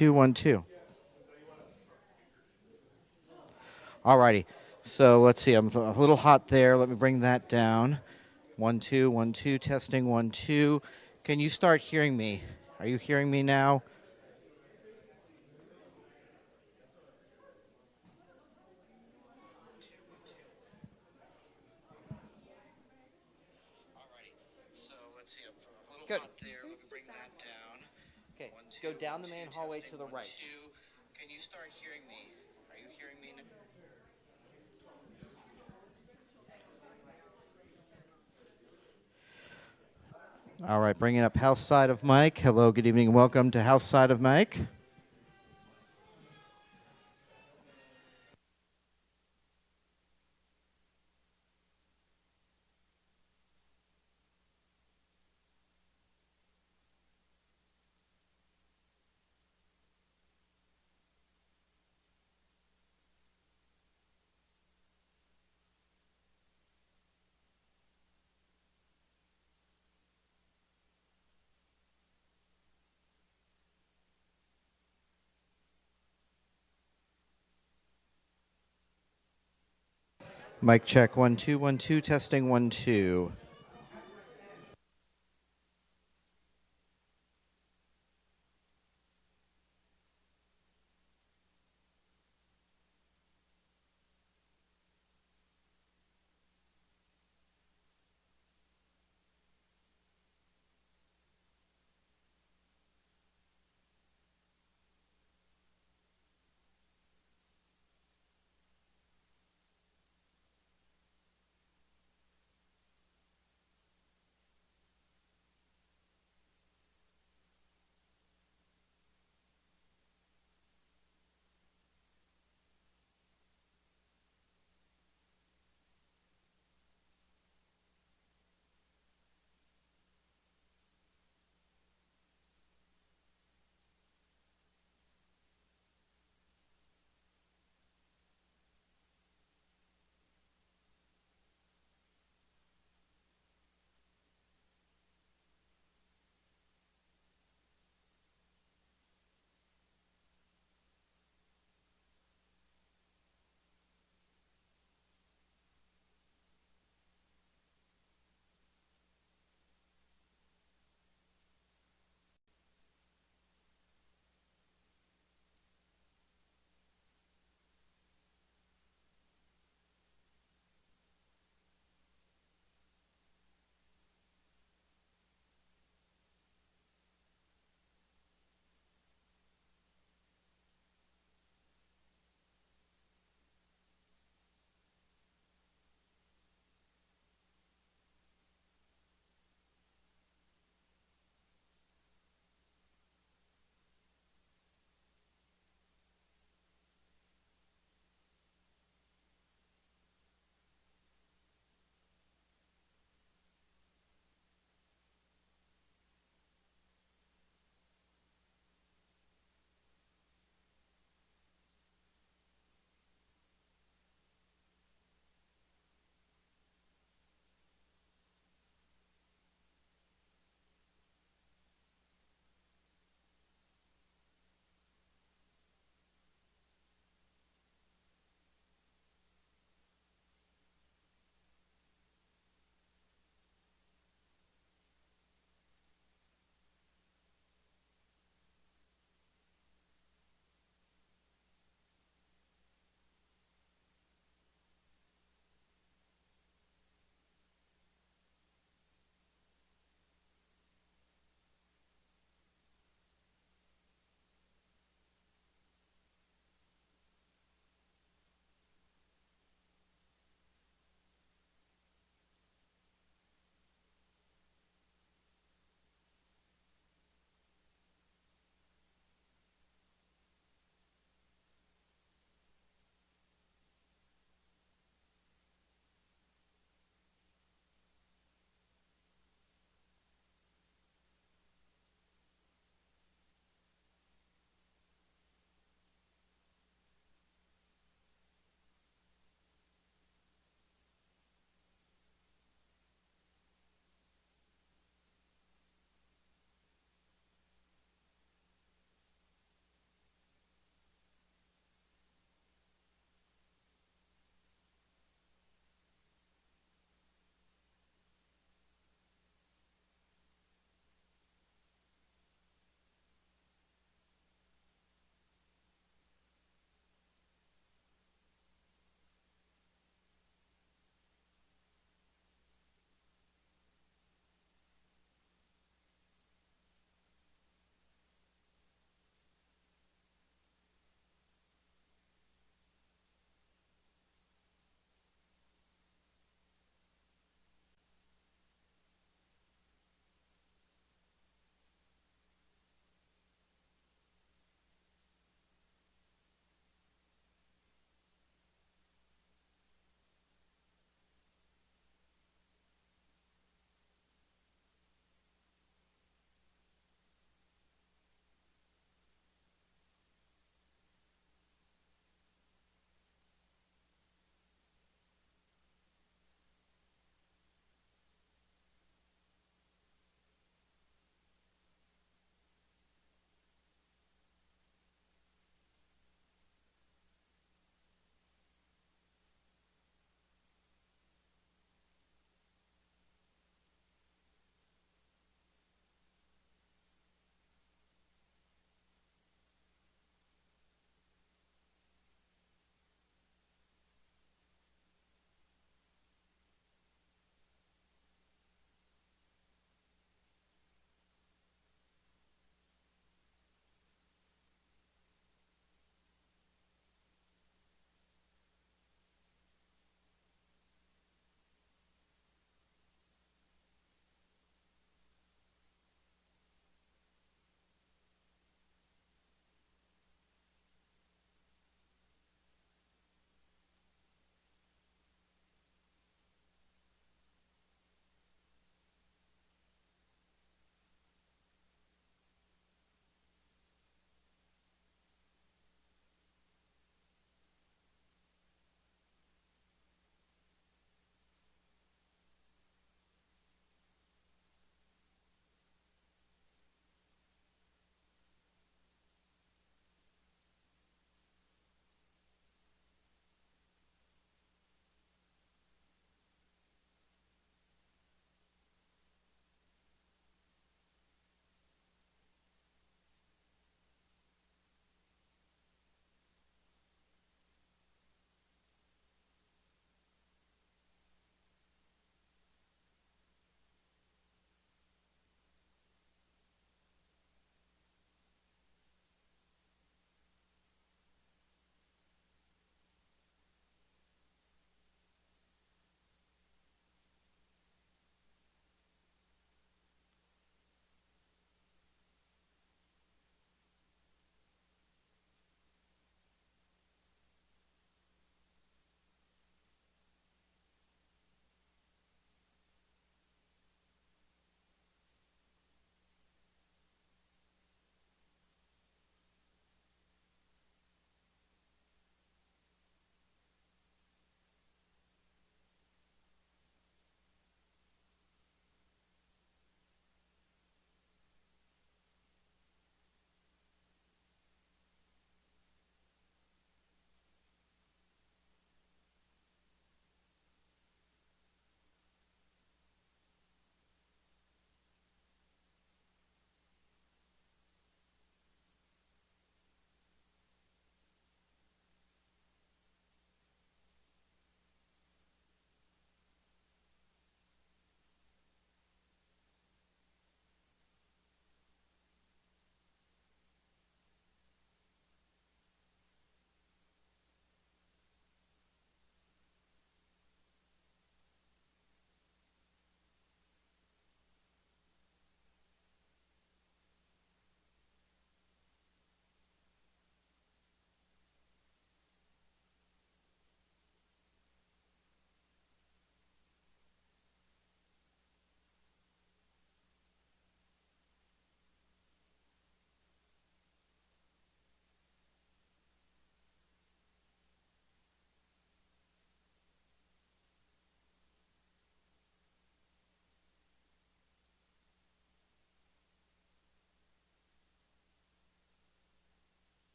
2, 1, 2. All righty. So let's see. I'm a little hot there. Let me bring that down. 1, 2, 1, 2. Testing 1, 2. Can you start hearing me? Are you hearing me now? Good. Okay. Go down the main hallway to the right. Can you start hearing me? Are you hearing me now? All right, bringing up house side of Mike. Hello, good evening, welcome to house side of Mike. Mic check 1, 2, 1, 2. Testing 1, 2.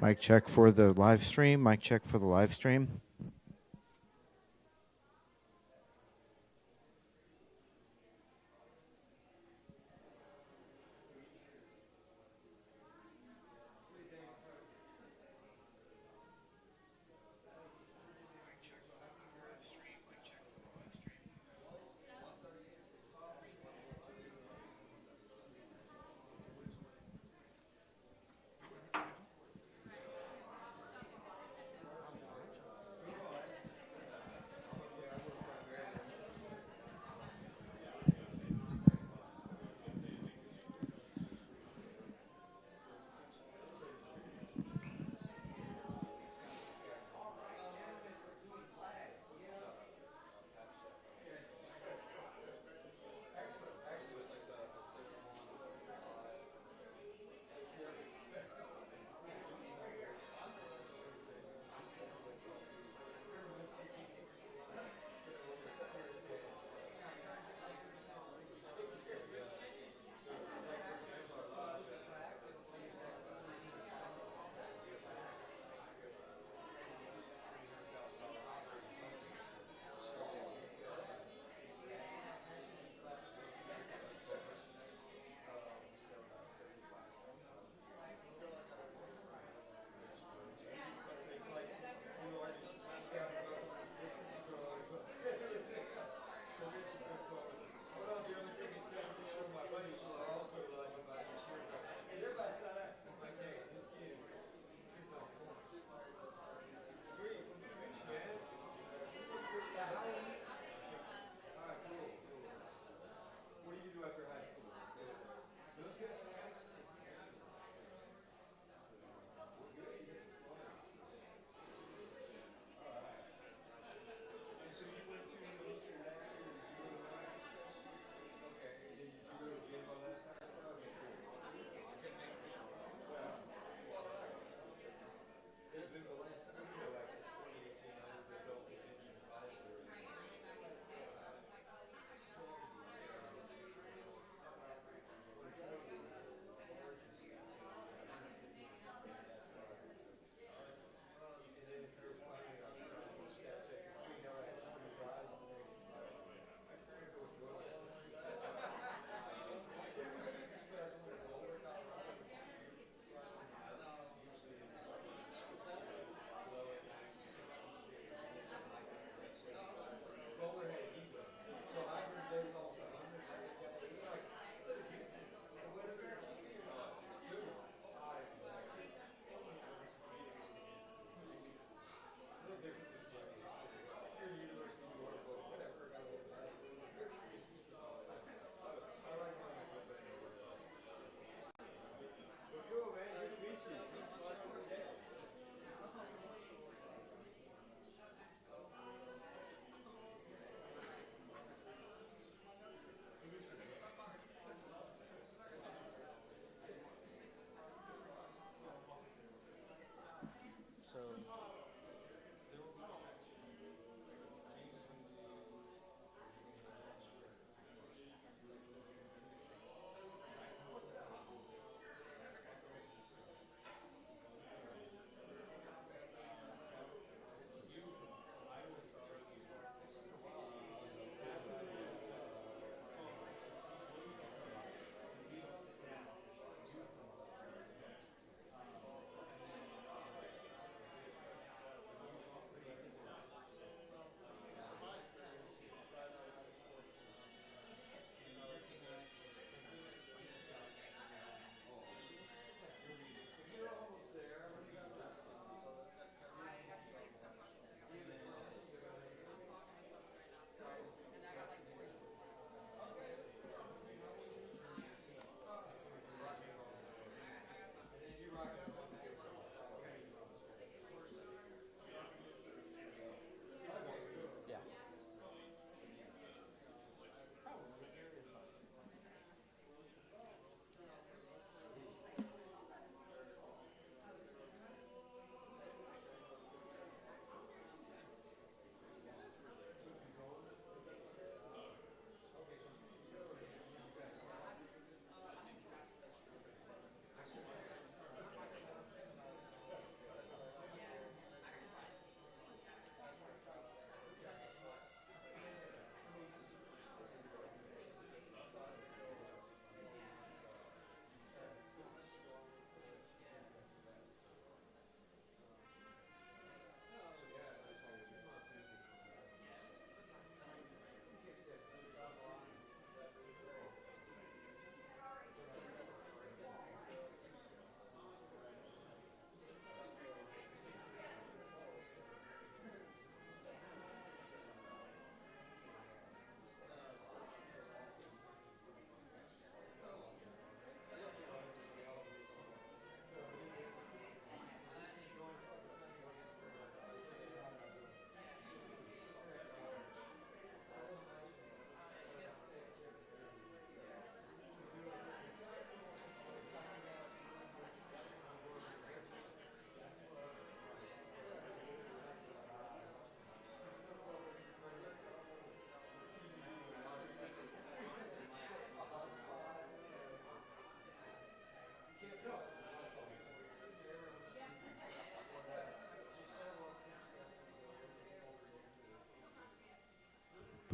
Mic check for the live stream. Mic check for the live stream.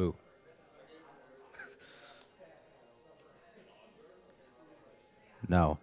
Boo. No.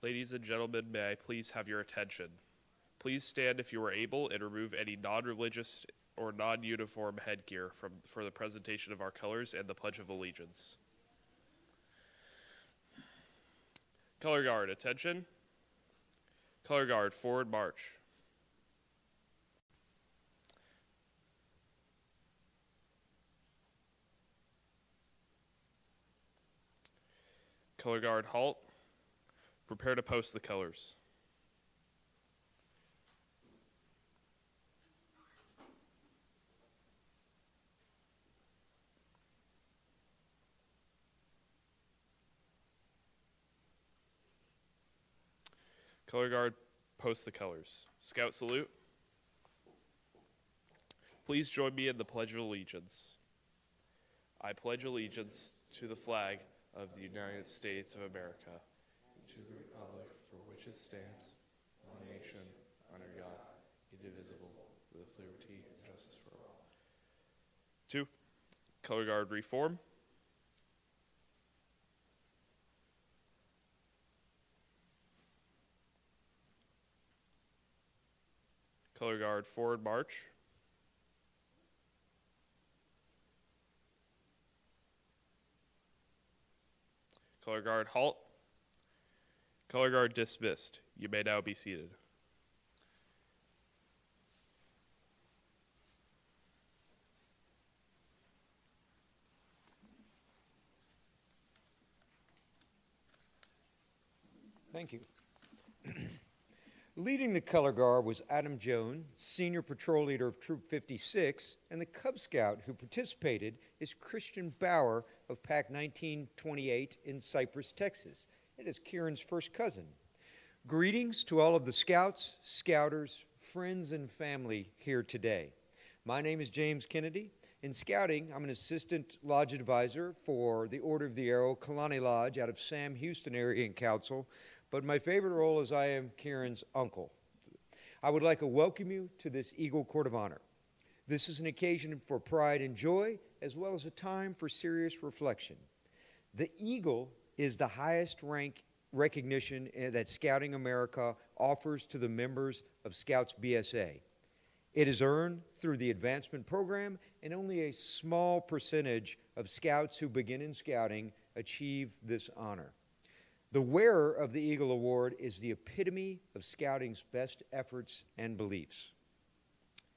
Ladies and gentlemen, may I please have your attention? Please stand if you are able and remove any non-religious or non-uniform headgear for the presentation of our colors and the Pledge of Allegiance. Color Guard, attention. Color Guard, forward march. Color Guard, halt. Prepare to post the colors. Color Guard, post the colors. Scout salute. Please join me in the Pledge of Allegiance. I pledge allegiance to the flag of the United States of America, and to the republic for which it stands, one nation, under God, indivisible, with liberty and justice for all. 2. Color Guard reform. Color Guard forward march. Color Guard halt. Color Guard dismissed. You may now be seated. Thank you. Leading the color guard was Adam Jones, senior patrol leader of Troop 56, and the Cub Scout who participated is Christian Bauer of Pack 1928 in Cypress, Texas. It is Ciaran's first cousin. Greetings to all of the Scouts, Scouters, friends, and family here today. My name is James Kennedy. In Scouting, I'm an assistant lodge advisor for the Order of the Arrow Kalani Lodge out of Sam Houston area in Council, but my favorite role is I am Ciaran's uncle. I would like to welcome you to this Eagle Court of Honor. This is an occasion for pride and joy, as well as a time for serious reflection. The Eagle is the highest rank recognition that Scouting America offers to the members of Scouts BSA. It is earned through the advancement program, and only a small percentage of Scouts who begin in Scouting achieve this honor. The wearer of the Eagle Award is the epitome of Scouting's best efforts and beliefs.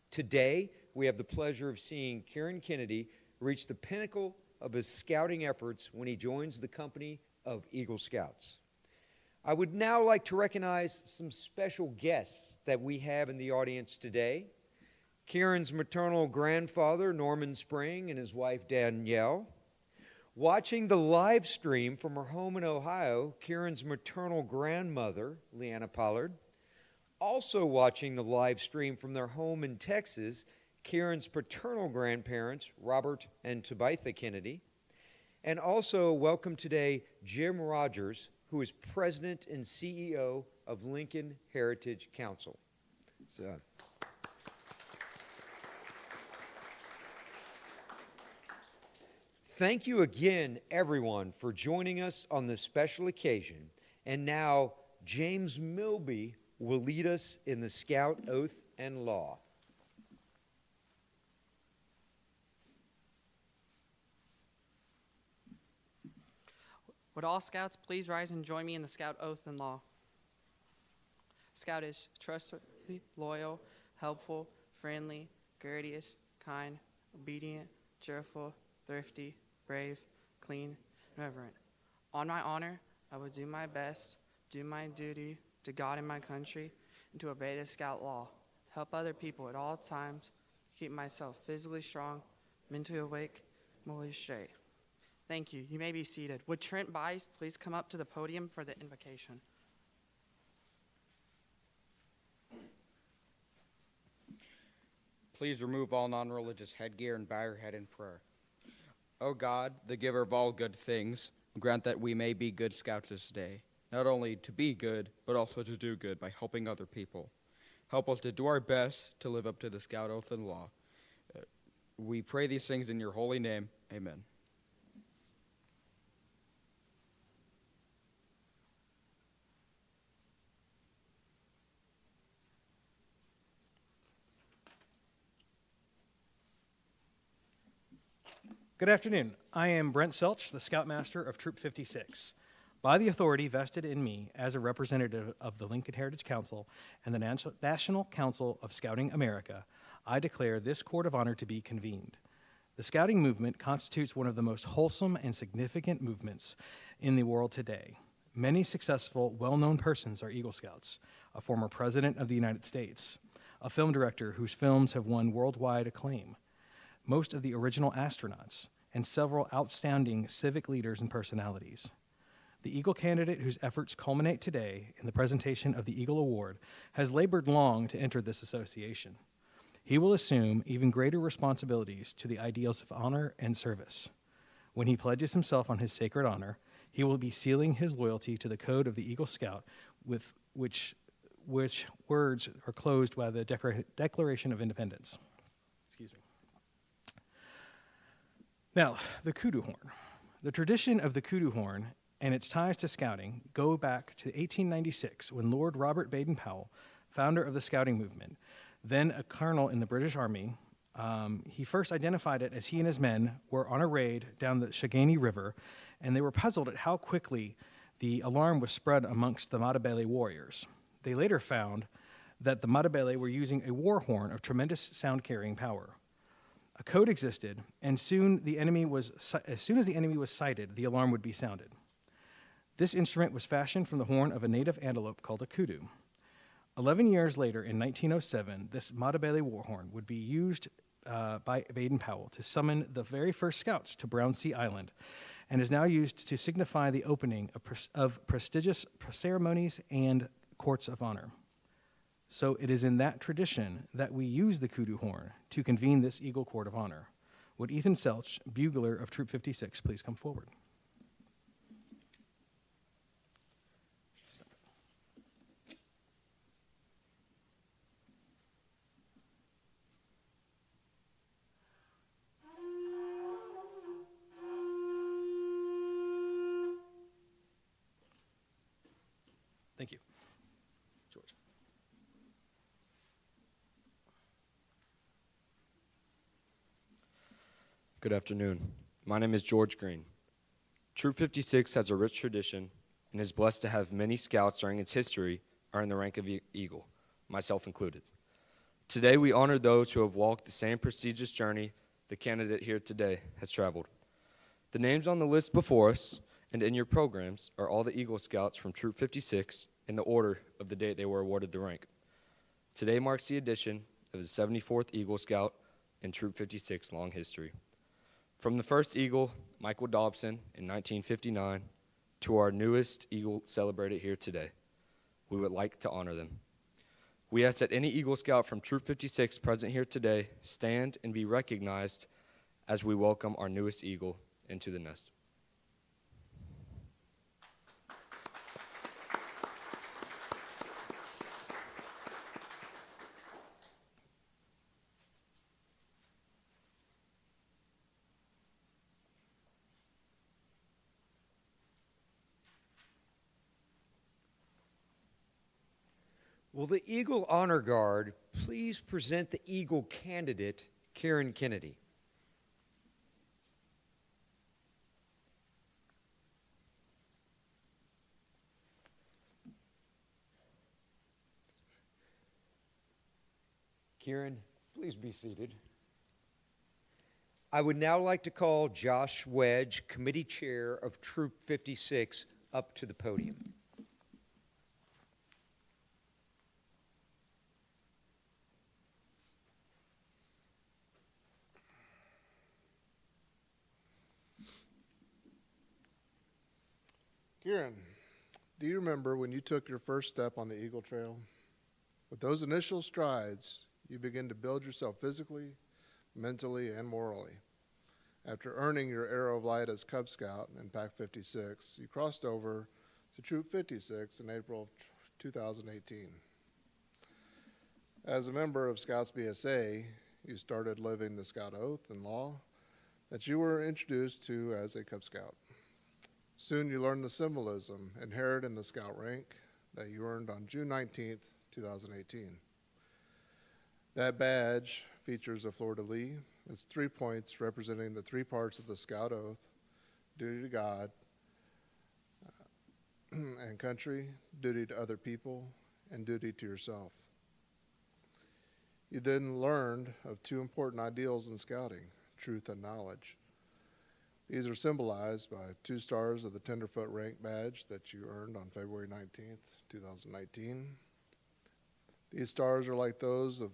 Today, we have the pleasure of seeing Ciaran Kennedy reach the pinnacle of his Scouting efforts when he joins the company of Eagle Scouts. I would now like to recognize some special guests that we have in the audience today. Ciaran's maternal grandfather, Norman Spring, and his wife, Danielle. Watching the live stream from her home in Ohio, Ciaran's maternal grandmother, Leanna Pollard. Also watching the live stream from their home in Texas, Ciaran's paternal grandparents, Robert and Tabitha Kennedy. And also welcome today Jim Rogers, who is President and CEO of Lincoln Heritage Council. Thank you again, everyone, for joining us on this special occasion. And now, James Milby will lead us in the Scout Oath and Law. Would all Scouts please rise and join me in the Scout Oath and Law? Scout is trustworthy, loyal, helpful, friendly, courteous, kind, obedient, cheerful, thrifty, brave, clean, and reverent. On my honor, I will do my best, do my duty to God and my country, and to obey the Scout law, help other people at all times, keep myself physically strong, mentally awake, morally straight. Thank you. You may be seated. Would Trent Bice please come up to the podium for the invocation? Please remove all non-religious headgear and bow your head in prayer. O God, the giver of all good things, grant that we may be good Scouts this day, not only to be good, but also to do good by helping other people. Help us to do our best to live up to the Scout Oath and Law. We pray these things in your holy name. Amen. Good afternoon. I am Brent Selch, the Scoutmaster of Troop 56. By the authority vested in me as a representative of the Lincoln Heritage Council and the National Council of Scouting America, I declare this Court of Honor to be convened. The Scouting movement constitutes one of the most wholesome and significant movements in the world today. Many successful, well-known persons are Eagle Scouts: a former president of the United States, a film director whose films have won worldwide acclaim, most of the original astronauts, and several outstanding civic leaders and personalities. The Eagle candidate whose efforts culminate today in the presentation of the Eagle Award has labored long to enter this association. He will assume even greater responsibilities to the ideals of honor and service. When he pledges himself on his sacred honor, he will be sealing his loyalty to the code of the Eagle Scout, with which words are closed by the Declaration of Independence. Excuse me. Now, the kudu horn. The tradition of the kudu horn and its ties to Scouting go back to 1896, when Lord Robert Baden-Powell, founder of the Scouting movement, then a colonel in the British Army, he first identified it as he and his men were on a raid down the Shagany River, and they were puzzled at how quickly the alarm was spread amongst the Matabele warriors. They later found that the Matabele were using a war horn of tremendous sound-carrying power. A code existed, and as soon as the enemy was sighted, the alarm would be sounded. This instrument was fashioned from the horn of a native antelope called a kudu. 11 years later, in 1907, this Matabele war horn would be used by Baden-Powell to summon the very first Scouts to Brownsea Island, and is now used to signify the opening of prestigious ceremonies and courts of honor. So it is in that tradition that we use the kudu horn to convene this Eagle Court of Honor. Would Ethan Selch, bugler of Troop 56, please come forward? Good afternoon. My name is George Green. Troop 56 has a rich tradition and is blessed to have many scouts during its history earn the rank of Eagle, myself included. Today we honor those who have walked the same prestigious journey the candidate here today has traveled. The names on the list before us and in your programs are all the Eagle Scouts from Troop 56 in the order of the date they were awarded the rank. Today marks the addition of the 74th Eagle Scout in Troop 56 long history. From the first Eagle, Michael Dobson, in 1959, to our newest Eagle celebrated here today, we would like to honor them. We ask that any Eagle Scout from Troop 56 present here today stand and be recognized as we welcome our newest Eagle into the nest. Will the Eagle Honor Guard please present the Eagle candidate, Ciaran Kennedy? Ciaran, please be seated. I would now like to call Josh Wedge, Committee Chair of Troop 56, up to the podium. Ciaran, do you remember when you took your first step on the Eagle Trail? With those initial strides, you begin to build yourself physically, mentally, and morally. After earning your Arrow of Light as Cub Scout in Pack 56, you crossed over to Troop 56 in April of 2018. As a member of Scouts BSA, you started living the Scout Oath and Law that you were introduced to as a Cub Scout. Soon you learned the symbolism inherent in the Scout rank that you earned on June 19th, 2018. That badge features a fleur-de-lis. It's 3 points representing the 3 parts of the Scout Oath: duty to God and country, duty to other people, and duty to yourself. You then learned of 2 important ideals in scouting: truth and knowledge. These are symbolized by 2 stars of the Tenderfoot rank badge that you earned on February 19th, 2019. These stars are like those of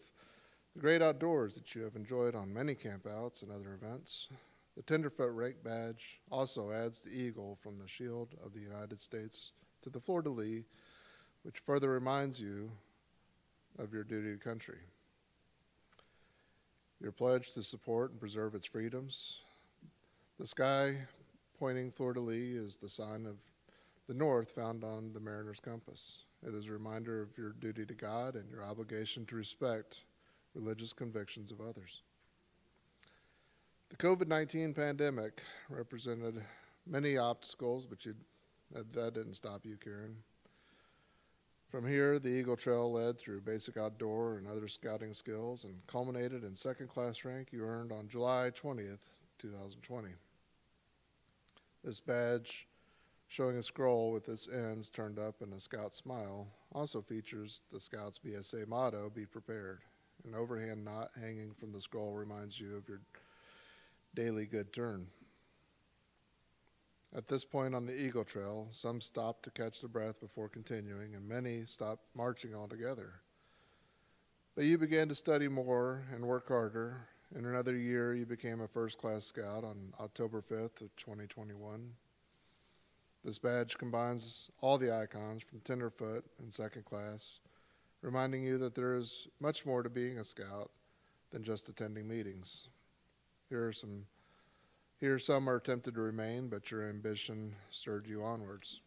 the great outdoors that you have enjoyed on many campouts and other events. The Tenderfoot rank badge also adds the eagle from the shield of the United States to the fleur-de-lis, which further reminds you of your duty to country. Your pledge to support and preserve its freedoms. The sky pointing fleur-de-lis is the sign of the north found on the mariner's compass. It is a reminder of your duty to God and your obligation to respect religious convictions of others. The COVID-19 pandemic represented many obstacles, but that didn't stop you, Ciaran. From here, the Eagle Trail led through basic outdoor and other scouting skills and culminated in second-class rank you earned on July 20th, 2020. This badge, showing a scroll with its ends turned up in a scout smile, also features the Scouts BSA motto, "Be prepared." An overhand knot hanging from the scroll reminds you of your daily good turn. At this point on the Eagle Trail, some stopped to catch their breath before continuing, and many stopped marching altogether. But you began to study more and work harder. In another year, you became a first-class scout on October 5th of 2021. This badge combines all the icons from Tenderfoot and second class, reminding you that there is much more to being a scout than just attending meetings. Here some are tempted to remain, but your ambition stirred you onwards.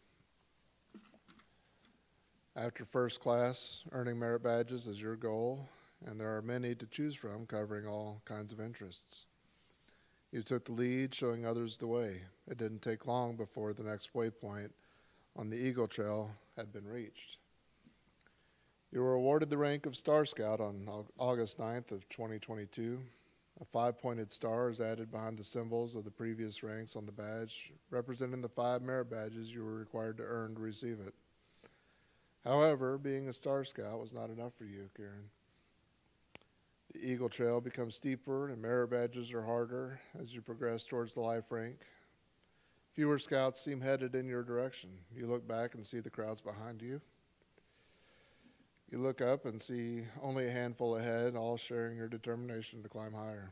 After first class, earning merit badges is your goal, and there are many to choose from covering all kinds of interests. You took the lead, showing others the way. It didn't take long before the next waypoint on the Eagle Trail had been reached. You were awarded the rank of Star Scout on August 9th of 2022, A 5-pointed star is added behind the symbols of the previous ranks on the badge, representing the 5 merit badges you were required to earn to receive it. However, being a Star Scout was not enough for you, Ciaran. The Eagle Trail becomes steeper and merit badges are harder as you progress towards the life rank. Fewer scouts seem headed in your direction. You look back and see the crowds behind you. You look up and see only a handful ahead, all sharing your determination to climb higher.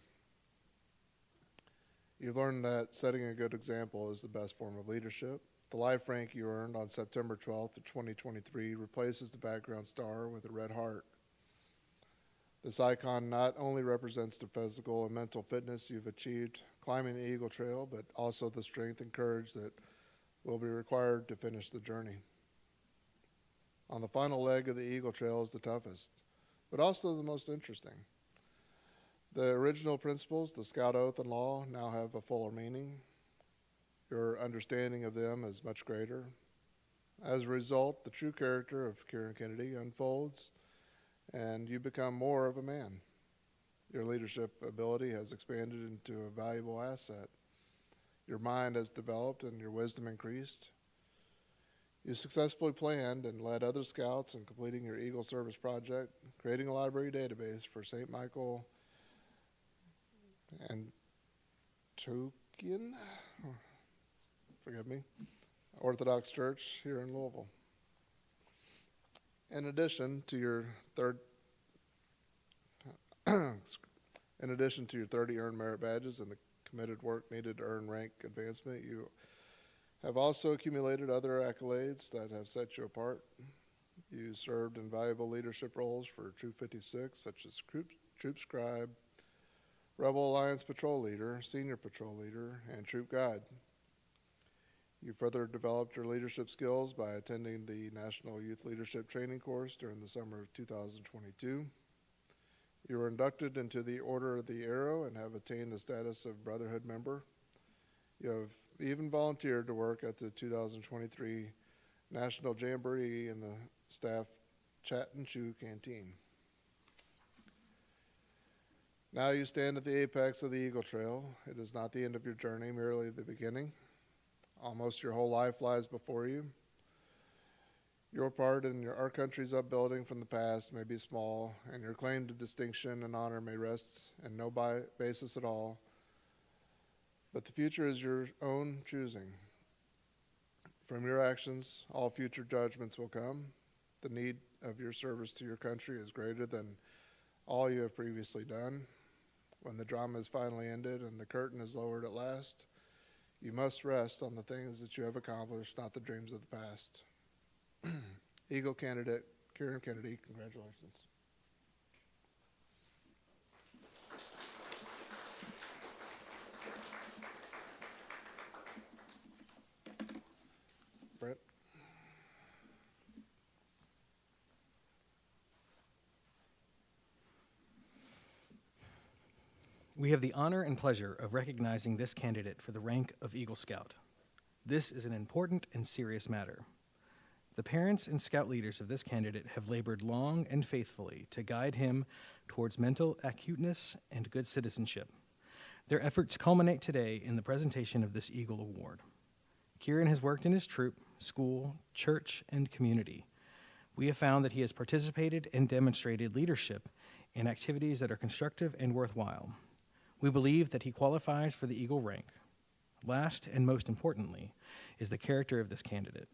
You've learned that setting a good example is the best form of leadership. The life rank you earned on September 12th of 2023 replaces the background star with a red heart. This icon not only represents the physical and mental fitness you've achieved climbing the Eagle Trail, but also the strength and courage that will be required to finish the journey. On the final leg of the Eagle Trail is the toughest, but also the most interesting. The original principles, the Scout Oath and Law, now have a fuller meaning. Your understanding of them is much greater. As a result, the true character of Ciaran Kennedy unfolds, and you become more of a man. Your leadership ability has expanded into a valuable asset. Your mind has developed and your wisdom increased. You successfully planned and led other scouts in completing your Eagle Service project, creating a library database for St. Michael and Tokian, forgive me, Orthodox Church here in Louisville. In addition to your 30 earned merit badges and the committed work needed to earn rank advancement, you have also accumulated other accolades that have set you apart. You served in valuable leadership roles for Troop 56, such as Troop Scribe, Rebel Alliance Patrol Leader, Senior Patrol Leader, and Troop Guide. You further developed your leadership skills by attending the National Youth Leadership Training Course during the summer of 2022. You were inducted into the Order of the Arrow and have attained the status of Brotherhood member. You have even volunteered to work at the 2023 National Jamboree in the staff Chat and Chew Canteen. Now you stand at the apex of the Eagle Trail. It is not the end of your journey, merely the beginning. Almost your whole life lies before you. Your part in our country's upbuilding from the past may be small, and your claim to distinction and honor may rest in no basis at all. But the future is your own choosing. From your actions, all future judgments will come. The need of your service to your country is greater than all you have previously done. When the drama is finally ended and the curtain is lowered at last, you must rest on the things that you have accomplished, not the dreams of the past. Eagle candidate Ciaran Kennedy, congratulations. Brett. We have the honor and pleasure of recognizing this candidate for the rank of Eagle Scout. This is an important and serious matter. The parents and scout leaders of this candidate have labored long and faithfully to guide him towards mental acuteness and good citizenship. Their efforts culminate today in the presentation of this Eagle Award. Ciaran has worked in his troop, school, church, and community. We have found that he has participated and demonstrated leadership in activities that are constructive and worthwhile. We believe that he qualifies for the Eagle rank. Last and most importantly is the character of this candidate.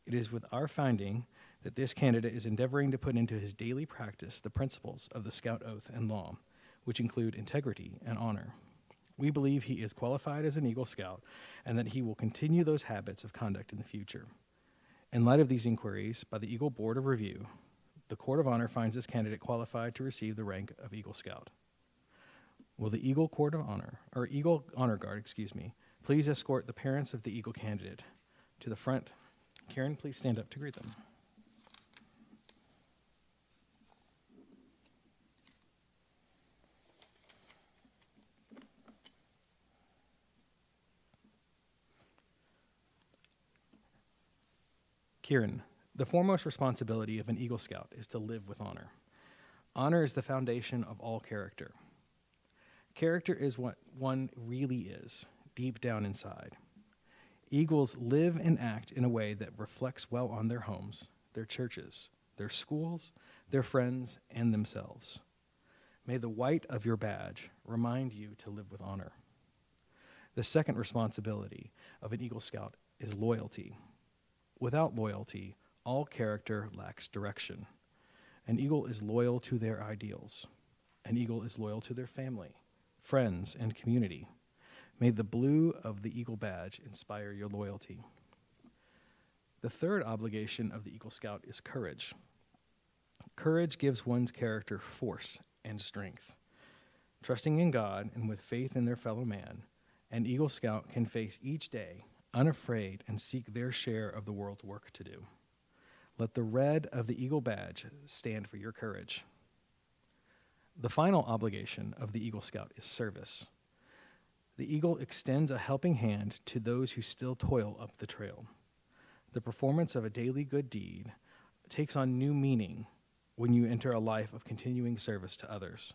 It is with our finding that this candidate is endeavoring to put into his daily practice the principles of the Scout Oath and Law, which include integrity and honor. We believe he is qualified as an Eagle Scout and that he will continue those habits of conduct in the future. In light of these inquiries by the Eagle Board of Review, the Court of Honor finds this candidate qualified to receive the rank of Eagle Scout. Will the Eagle Court of Honor, or Eagle Honor Guard, please escort the parents of the Eagle candidate to the front. Ciaran, please stand up to greet them. Ciaran, the foremost responsibility of an Eagle Scout is to live with honor. Honor is the foundation of all character. Character is what one really is, deep down inside. Eagles live and act in a way that reflects well on their homes, their churches, their schools, their friends, and themselves. May the white of your badge remind you to live with honor. The second responsibility of an Eagle Scout is loyalty. Without loyalty, all character lacks direction. An Eagle is loyal to their ideals. An Eagle is loyal to their family, friends, and community. May the blue of the Eagle badge inspire your loyalty. The third obligation of the Eagle Scout is courage. Courage gives one's character force and strength. Trusting in God and with faith in their fellow man, an Eagle Scout can face each day unafraid and seek their share of the world's work to do. Let the red of the Eagle badge stand for your courage. The final obligation of the Eagle Scout is service. The Eagle extends a helping hand to those who still toil up the trail. The performance of a daily good deed takes on new meaning when you enter a life of continuing service to others.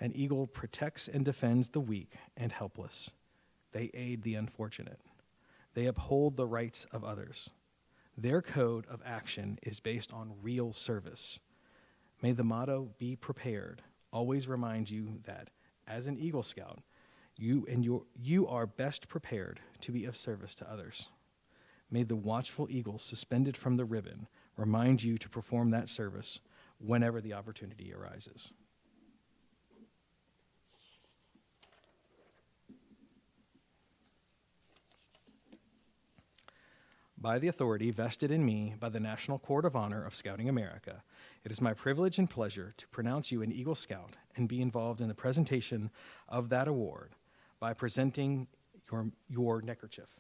An eagle protects and defends the weak and helpless. They aid the unfortunate. They uphold the rights of others. Their code of action is based on real service. May the motto, "Be prepared," always remind you that, as an Eagle Scout, you are best prepared to be of service to others. May the watchful eagle suspended from the ribbon remind you to perform that service whenever the opportunity arises. By the authority vested in me by the National Court of Honor of Scouting America, it is my privilege and pleasure to pronounce you an Eagle Scout and be involved in the presentation of that award by presenting your neckerchief.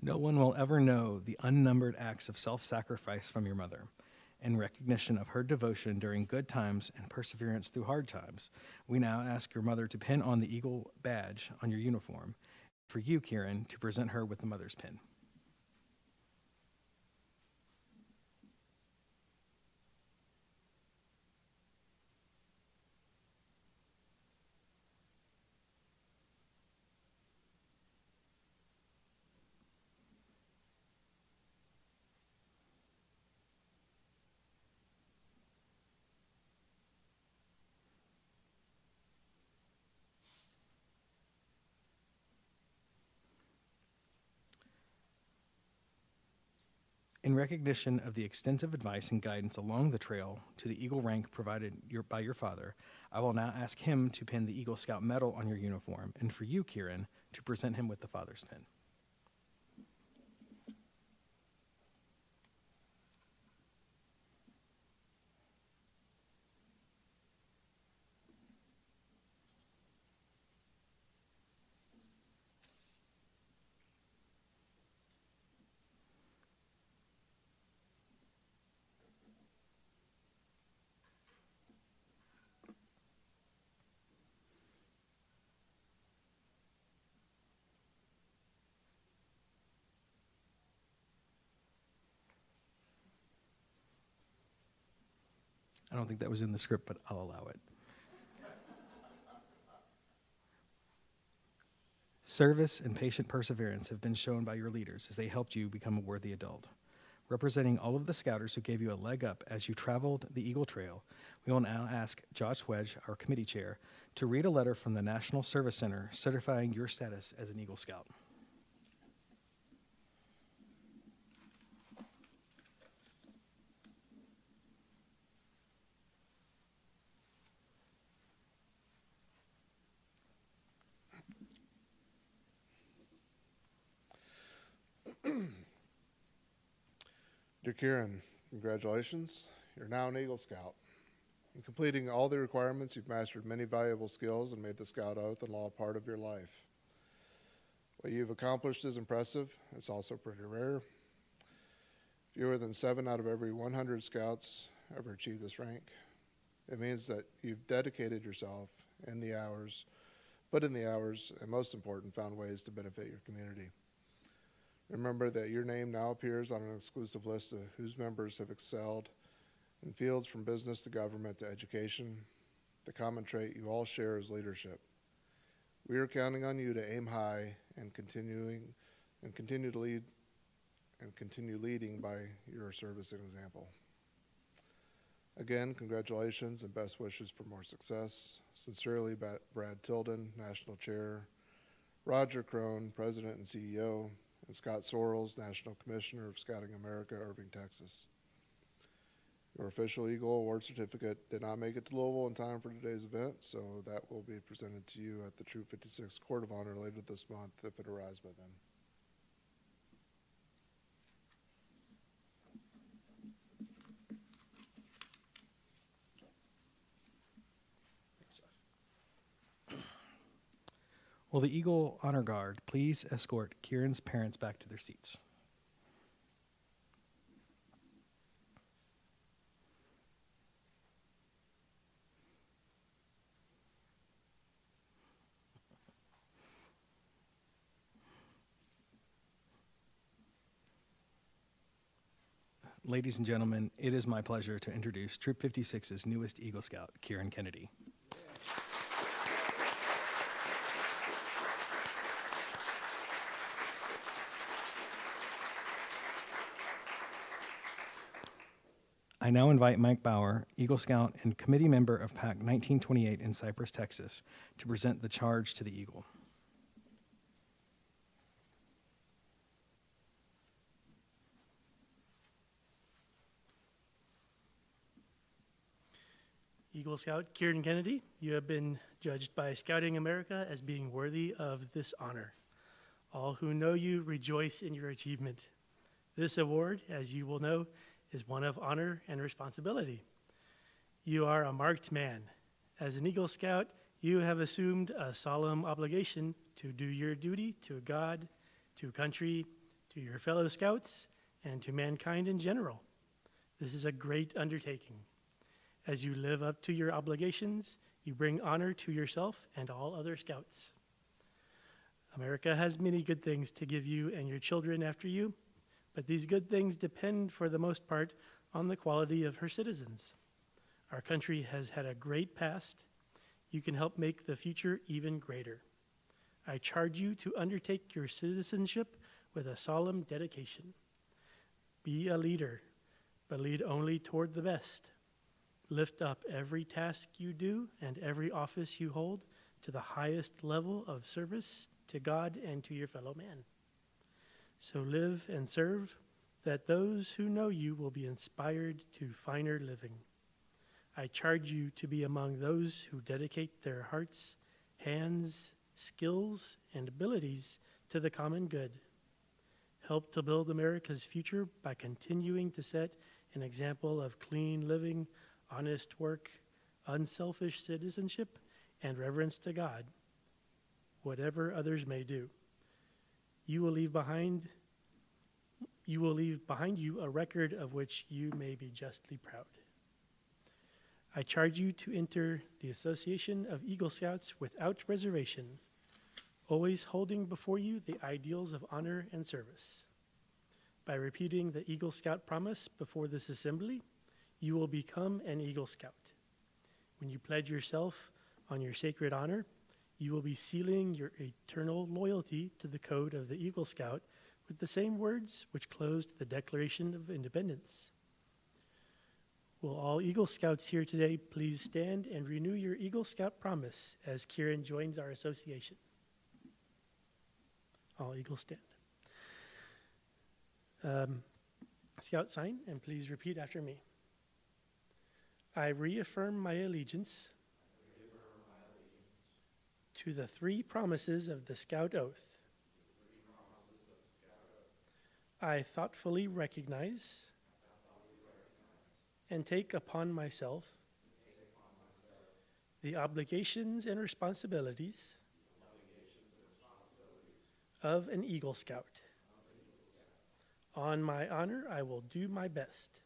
No one will ever know the unnumbered acts of self-sacrifice from your mother. In recognition of her devotion during good times and perseverance through hard times, we now ask your mother to pin on the Eagle badge on your uniform. For you, Ciaran, to present her with the mother's pin. In recognition of the extensive advice and guidance along the trail to the Eagle rank provided by your father, I will now ask him to pin the Eagle Scout medal on your uniform, and for you, Ciaran, to present him with the father's pin. I don't think that was in the script, but I'll allow it. Service and patient perseverance have been shown by your leaders as they helped you become a worthy adult. Representing all of the scouters who gave you a leg up as you traveled the Eagle Trail, we will now ask Josh Wedge, our committee chair, to read a letter from the National Service Center certifying your status as an Eagle Scout. Dear Ciaran, congratulations. You're now an Eagle Scout. In completing all the requirements, you've mastered many valuable skills and made the Scout Oath and Law a part of your life. What you've accomplished is impressive. It's also pretty rare. Fewer than 7 out of every 100 Scouts ever achieve this rank. It means that you've dedicated yourself in the hours, and most important, found ways to benefit your community. Remember that your name now appears on an exclusive list of whose members have excelled in fields from business to government to education. The common trait you all share is leadership. We are counting on you to aim high and continue leading by your service and example. Again, congratulations and best wishes for more success. Sincerely, Brad Tilden, National Chair, Roger Crone, President and CEO, and Scott Sorrells, National Commissioner of Scouting America, Irving, Texas. Your official Eagle Award certificate did not make it to Louisville in time for today's event, so that will be presented to you at the Troop 56 Court of Honor later this month if it arrives by then. Will the Eagle Honor Guard please escort Ciaran's parents back to their seats? Ladies and gentlemen, it is my pleasure to introduce Troop 56's newest Eagle Scout, Ciaran Kennedy. I now invite Mike Bauer, Eagle Scout and committee member of PAC 1928 in Cypress, Texas, to present the charge to the Eagle. Eagle Scout Ciaran Kennedy, you have been judged by Scouting America as being worthy of this honor. All who know you rejoice in your achievement. This award, as you will know, is one of honor and responsibility. You are a marked man. As an Eagle Scout, you have assumed a solemn obligation to do your duty to God, to country, to your fellow Scouts, and to mankind in general. This is a great undertaking. As you live up to your obligations, you bring honor to yourself and all other Scouts. America has many good things to give you and your children after you, but these good things depend for the most part on the quality of her citizens. Our country has had a great past. You can help make the future even greater. I charge you to undertake your citizenship with a solemn dedication. Be a leader, but lead only toward the best. Lift up every task you do and every office you hold to the highest level of service to God and to your fellow man. So live and serve, that those who know you will be inspired to finer living. I charge you to be among those who dedicate their hearts, hands, skills, and abilities to the common good. Help to build America's future by continuing to set an example of clean living, honest work, unselfish citizenship, and reverence to God, whatever others may do. You will leave behind you a record of which you may be justly proud. I charge you to enter the Association of Eagle Scouts without reservation, always holding before you the ideals of honor and service. By repeating the Eagle Scout promise before this assembly, you will become an Eagle Scout. When you pledge yourself on your sacred honor, you will be sealing your eternal loyalty to the code of the Eagle Scout with the same words which closed the Declaration of Independence. Will all Eagle Scouts here today please stand and renew your Eagle Scout promise as Ciaran joins our association? All Eagles stand. Scout sign, and please repeat after me. I reaffirm my allegiance to the three promises of the Scout Oath. I thoughtfully recognize and take upon myself the obligations and responsibilities of an Eagle Scout. On my honor, I will do my best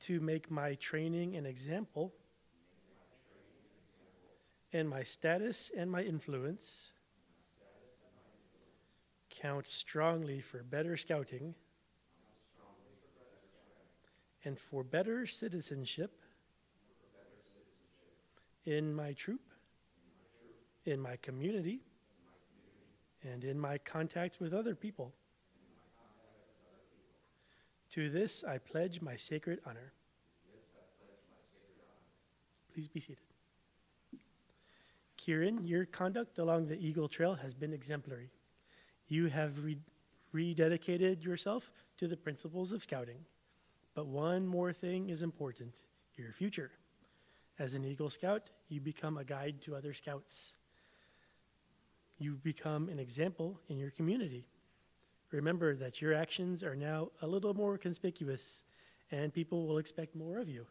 to make my training an example and my status and my influence count strongly for better scouting and for better citizenship in my troop, in my community, and in my contacts with other people. To this I pledge my sacred honor. Please be seated. Ciaran, your conduct along the Eagle Trail has been exemplary. You have rededicated yourself to the principles of scouting. But one more thing is important, your future. As an Eagle Scout, you become a guide to other scouts. You become an example in your community. Remember that your actions are now a little more conspicuous and people will expect more of you.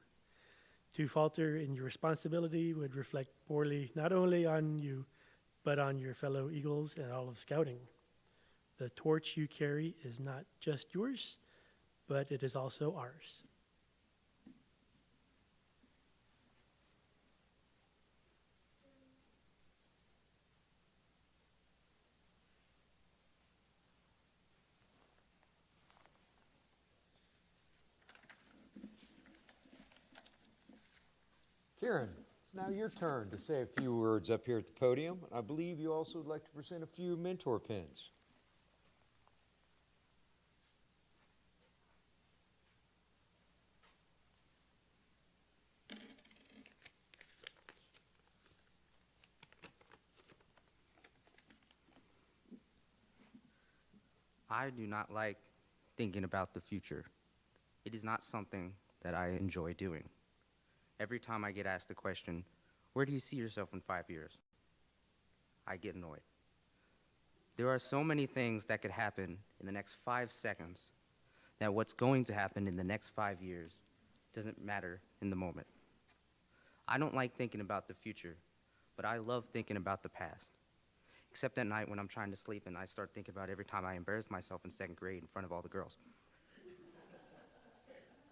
To falter in your responsibility would reflect poorly not only on you, but on your fellow Eagles and all of Scouting. The torch you carry is not just yours, but it is also ours. Ciaran, it's now your turn to say a few words up here at the podium. I believe you also would like to present a few mentor pins. I do not like thinking about the future. It is not something that I enjoy doing. Every time I get asked the question, where do you see yourself in 5 years? I get annoyed. There are so many things that could happen in the next 5 seconds that what's going to happen in the next 5 years doesn't matter in the moment. I don't like thinking about the future, but I love thinking about the past. Except at night when I'm trying to sleep and I start thinking about every time I embarrassed myself in 2nd grade in front of all the girls.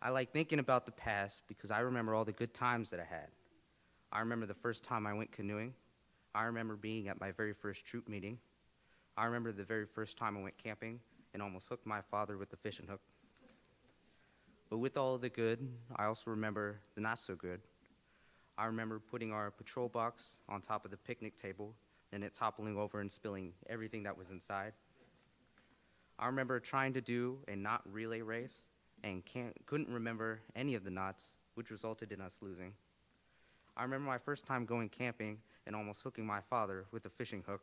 I like thinking about the past because I remember all the good times that I had. I remember the first time I went canoeing. I remember being at my very first troop meeting. I remember the very first time I went camping and almost hooked my father with the fishing hook. But with all of the good, I also remember the not so good. I remember putting our patrol box on top of the picnic table and it toppling over and spilling everything that was inside. I remember trying to do a knot relay race and couldn't remember any of the knots, which resulted in us losing. I remember my first time going camping and almost hooking my father with a fishing hook.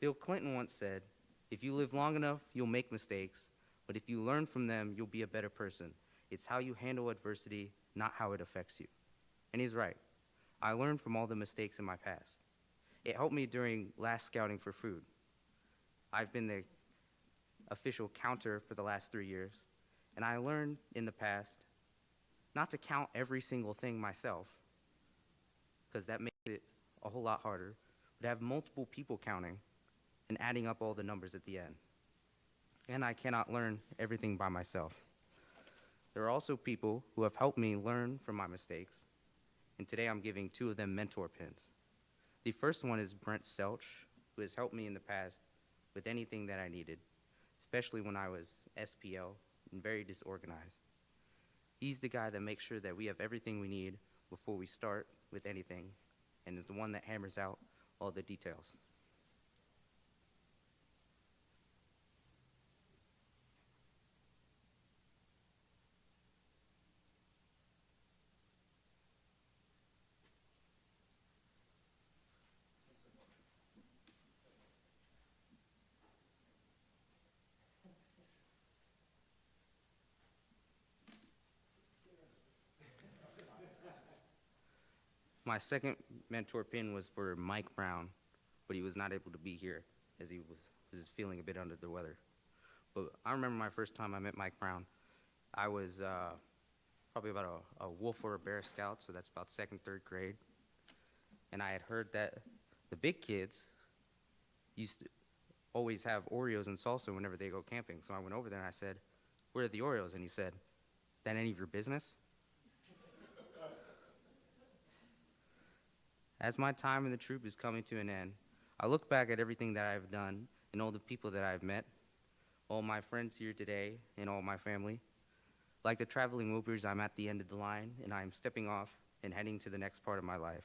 Bill Clinton once said, if you live long enough, you'll make mistakes, but if you learn from them, you'll be a better person. It's how you handle adversity, not how it affects you. And he's right. I learned from all the mistakes in my past. It helped me during last scouting for food. I've been the official counter for the last 3 years, and I learned in the past not to count every single thing myself, because that makes it a whole lot harder, but have multiple people counting and adding up all the numbers at the end. And I cannot learn everything by myself. There are also people who have helped me learn from my mistakes, and today I'm giving 2 of them mentor pins. The first one is Brent Selch, who has helped me in the past with anything that I needed, especially when I was SPL and very disorganized. He's the guy that makes sure that we have everything we need before we start with anything, and is the one that hammers out all the details. My second mentor pin was for Mike Brown, but he was not able to be here as he was feeling a bit under the weather. But I remember my first time I met Mike Brown. I was probably about a wolf or a bear scout, so that's about second, third grade. And I had heard that the big kids used to always have Oreos and salsa whenever they go camping. So I went over there and I said, "Where are the Oreos?" And he said, "That any of your business?" As my time in the troop is coming to an end, I look back at everything that I've done and all the people that I've met, all my friends here today and all my family. Like the traveling Wilburys, I'm at the end of the line and I'm stepping off and heading to the next part of my life.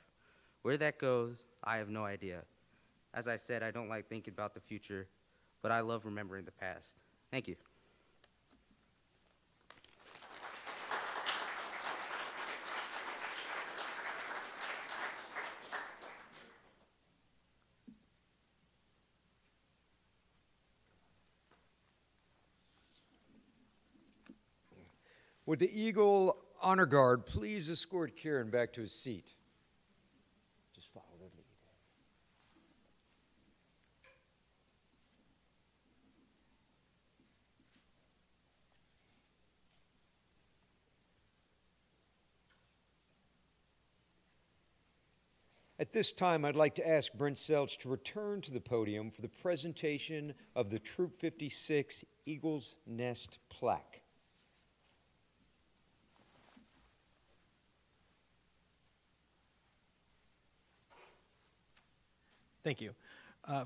Where that goes, I have no idea. As I said, I don't like thinking about the future, but I love remembering the past. Thank you. Would the Eagle Honor Guard please escort Ciaran back to his seat? Just follow the lead. At this time, I'd like to ask Brent Selch to return to the podium for the presentation of the Troop 56 Eagle's Nest plaque. Thank you.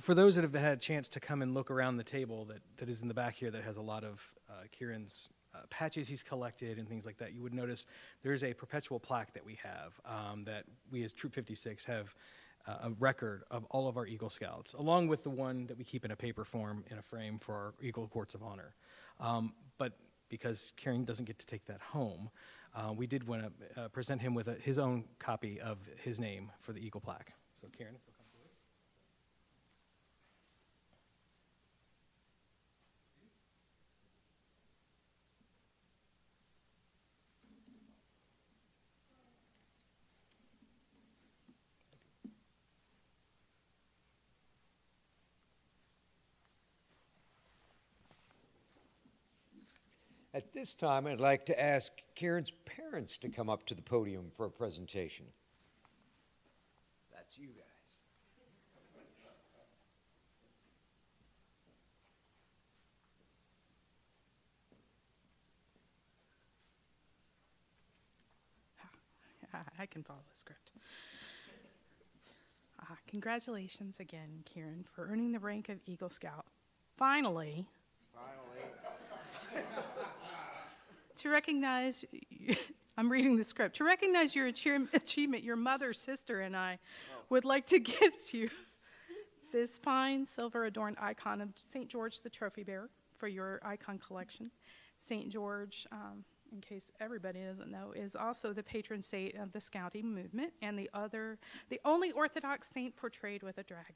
For those that have had a chance to come and look around the table that is in the back here that has a lot of Ciaran's patches he's collected and things like that, you would notice there's a perpetual plaque that we have that we as Troop 56 have a record of all of our Eagle Scouts, along with the one that we keep in a paper form in a frame for our Eagle Courts of Honor. But because Ciaran doesn't get to take that home, we did want to present him with his own copy of his name for the Eagle plaque. So Ciaran, if you'll come forward. At this time, I'd like to ask Ciaran's parents to come up to the podium for a presentation. That's you guys. I can follow the script. Congratulations again, Ciaran, for earning the rank of Eagle Scout. Finally. To recognize, I'm reading the script, to recognize your achievement, your mother, sister, and I would like to gift you this fine silver-adorned icon of St. George the Trophy Bearer for your icon collection. St. George, in case everybody doesn't know, is also the patron saint of the Scouting movement and the only Orthodox saint portrayed with a dragon.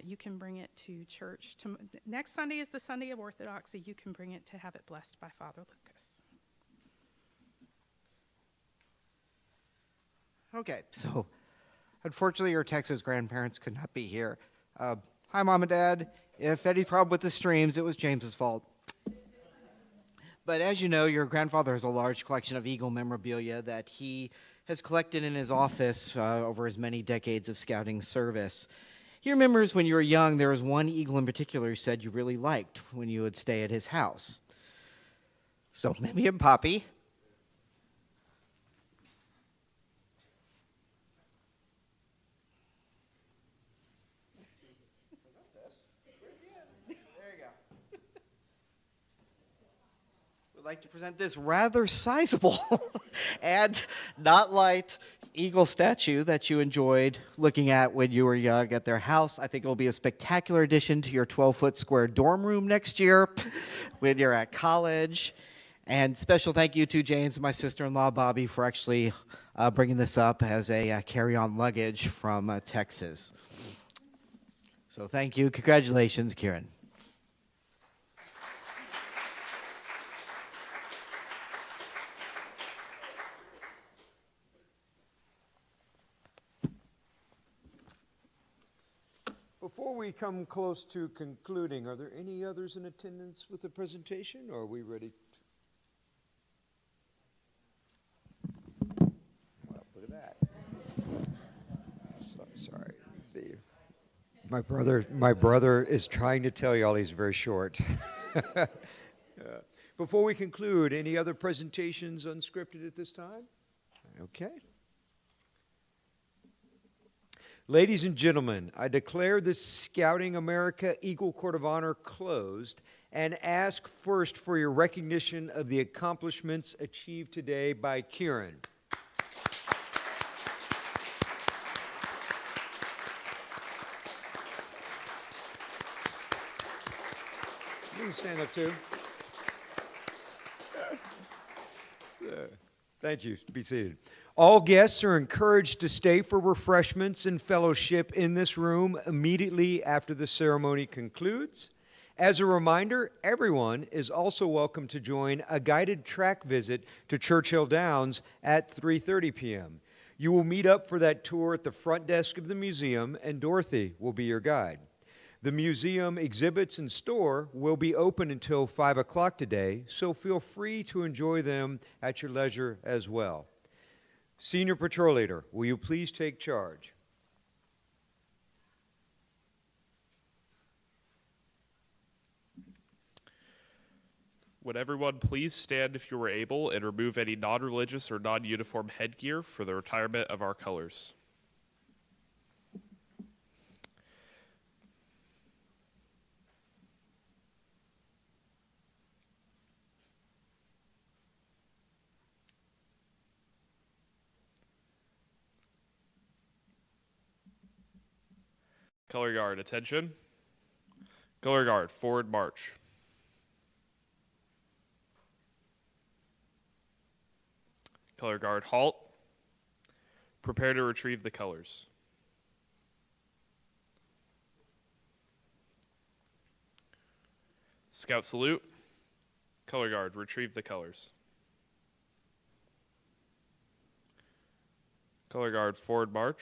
You can bring it to church. Next Sunday is the Sunday of Orthodoxy. You can bring it to have it blessed by Father Lucas. Okay, so unfortunately your Texas grandparents could not be here. Hi, Mom and Dad. If any problem with the streams, it was James's fault. But as you know, your grandfather has a large collection of Eagle memorabilia that he has collected in his office over his many decades of scouting service. He remembers when you were young, there was one Eagle in particular he said you really liked when you would stay at his house. So maybe a Poppy. We'd like to present this rather sizable and not light Eagle statue that you enjoyed looking at when you were young at their house. I think it will be a spectacular addition to your 12-foot square dorm room next year when you're at college. And special thank you to James and my sister-in-law, Bobby, for actually bringing this up as a carry-on luggage from Texas. So thank you. Congratulations, Ciaran. Before we come close to concluding, are there any others in attendance with the presentation, or are we ready? Well, look at that. Sorry. My brother is trying to tell y'all he's very short. Before we conclude, any other presentations unscripted at this time? Okay. Ladies and gentlemen, I declare this Scouting America Eagle Court of Honor closed and ask first for your recognition of the accomplishments achieved today by Ciaran. You can stand up too. Thank you. Be seated. All guests are encouraged to stay for refreshments and fellowship in this room immediately after the ceremony concludes. As a reminder, everyone is also welcome to join a guided track visit to Churchill Downs at 3:30 p.m. You will meet up for that tour at the front desk of the museum, and Dorothy will be your guide. The museum exhibits and store will be open until 5 o'clock today, so feel free to enjoy them at your leisure as well. Senior Patrol Leader, will you please take charge? Would everyone please stand if you were able and remove any non-religious or non-uniform headgear for the retirement of our colors? Color guard, attention. Color guard, forward march. Color guard, halt. Prepare to retrieve the colors. Scout salute. Color guard, retrieve the colors. Color guard, forward march.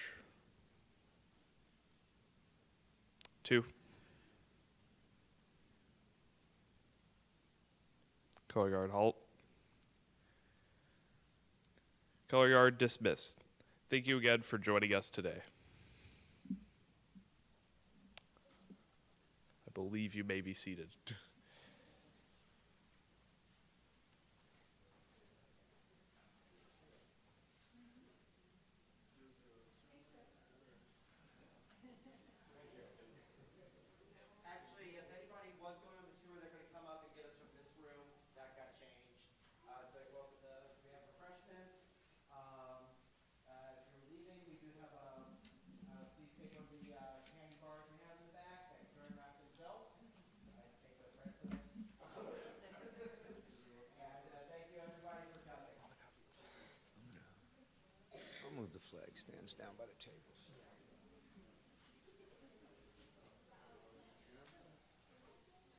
2. Color guard, halt. Color guard, dismissed. Thank you again for joining us today. I believe you may be seated. Actually, if anybody was going on the tour, they're going to come up and get us from this room. That got changed. So they go up with we have refreshments. If you're leaving, we do have please take one of the candy bars we have in the back that Ciaran wrapped himself. Take those right for this. And thank you everybody for coming. I'll move the flag stands down by the tables.